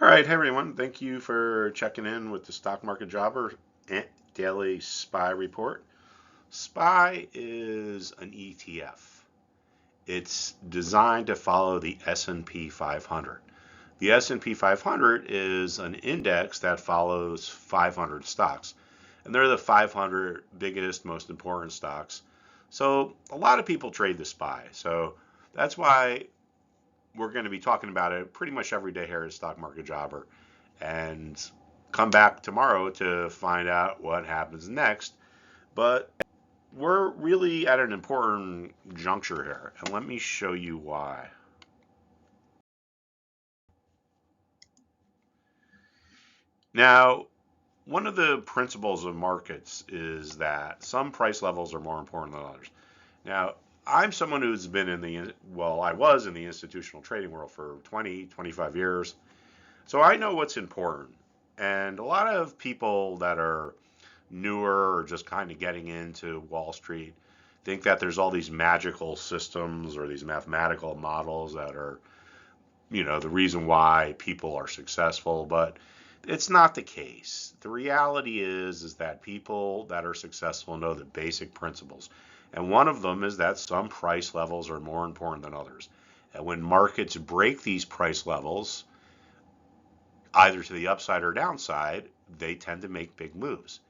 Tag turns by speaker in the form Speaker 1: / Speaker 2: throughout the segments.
Speaker 1: All right, hey everyone. Thank you for checking in with the Stock Market Jobber Daily SPY report. SPY is an ETF. It's designed to follow the S&P 500. The S&P 500 is an index that follows 500 stocks, and they're the 500 biggest, most important stocks. So a lot of people trade the SPY. So that's why we're going to be talking about it pretty much every day here at Stock Market Jobber, and come back tomorrow to find out what happens next. But we're really at an important juncture here, and let me show you why. Now, one of the principles of markets is that some price levels are more important than others. Now, I'm someone who's been I was in the institutional trading world for 20, 25 years. So I know what's important. And a lot of people that are newer or just kind of getting into Wall Street think that there's all these magical systems or these mathematical models that are, the reason why people are successful, but it's not the case. The reality is that people that are successful know the basic principles. And one of them is that some price levels are more important than others. And when markets break these price levels, either to the upside or downside, they tend to make big moves.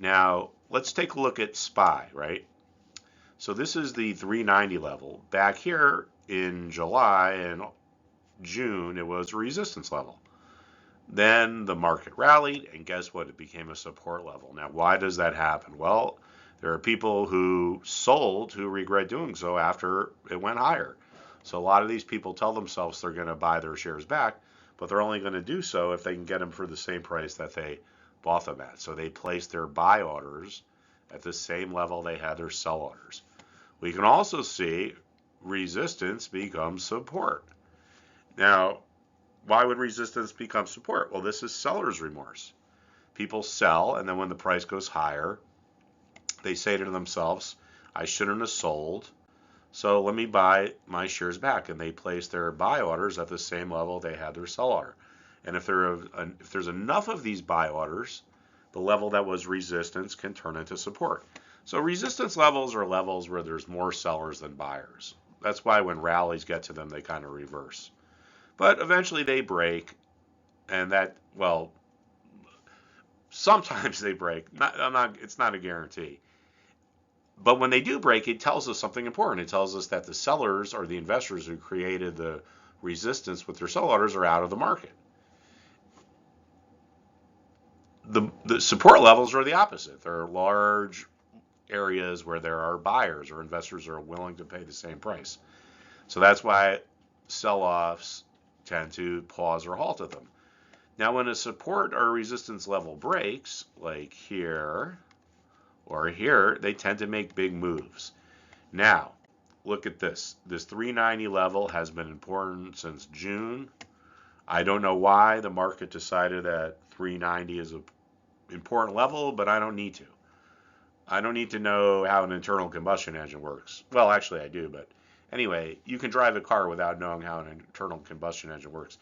Speaker 1: Now, let's take a look at SPY, right? So this is the 390 level. Back here in July and June, it was a resistance level. Then the market rallied, and guess what? It became a support level. Now, why does that happen? Well, there are people who sold who regret doing so after it went higher. So a lot of these people tell themselves they're going to buy their shares back, but they're only going to do so if they can get them for the same price that they bought them at. So they place their buy orders at the same level they had their sell orders. We can also see resistance become support. Now, why would resistance become support? Well, this is seller's remorse. People sell, and then when the price goes higher, they say to themselves, I shouldn't have sold, so let me buy my shares back. And they place their buy orders at the same level they had their sell order. And if there's enough of these buy orders, the level that was resistance can turn into support. So resistance levels are levels where there's more sellers than buyers. That's why when rallies get to them, they kind of reverse. But eventually they break, and sometimes they break. It's not a guarantee. But when they do break, it tells us something important. It tells us that the sellers or the investors who created the resistance with their sell orders are out of the market. The support levels are the opposite. There are large areas where there are buyers or investors are willing to pay the same price. So that's why sell-offs tend to pause or halt at them. Now, when a support or resistance level breaks, like here or here, they tend to make big moves. Now, look at this. This 390 level has been important since June. I don't know why the market decided that 390 is an important level, but I don't need to. I don't need to know how an internal combustion engine works. Well, actually I do, but anyway, you can drive a car without knowing how an internal combustion engine works.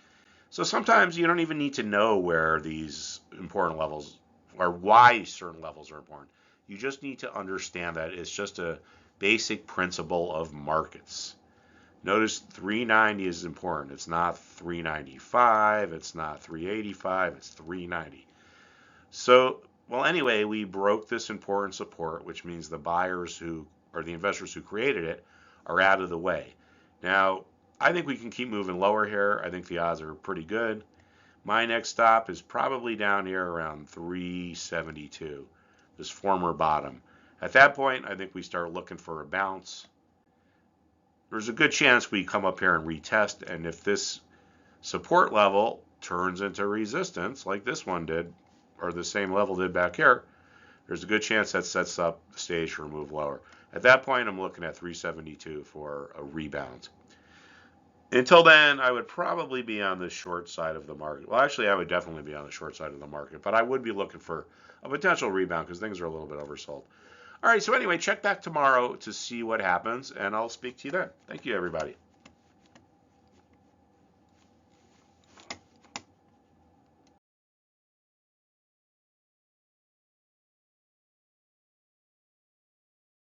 Speaker 1: So sometimes you don't even need to know where these important levels or why certain levels are important. You just need to understand that it's just a basic principle of markets. Notice 390 is important. It's not 395, it's not 385, it's 390. So, anyway, we broke this important support, which means the buyers or the investors who created it are out of the way. Now, I think we can keep moving lower here. I think the odds are pretty good. My next stop is probably down here around 372, this former bottom. At that point, I think we start looking for a bounce. There's a good chance we come up here and retest, and if this support level turns into resistance like this one did, or the same level did back here, there's a good chance that sets up the stage for a move lower. At that point, I'm looking at 372 for a rebound. Until then, I would probably be on the short side of the market. Well, actually, I would definitely be on the short side of the market, but I would be looking for a potential rebound because things are a little bit oversold. All right, so anyway, check back tomorrow to see what happens, and I'll speak to you then. Thank you, everybody.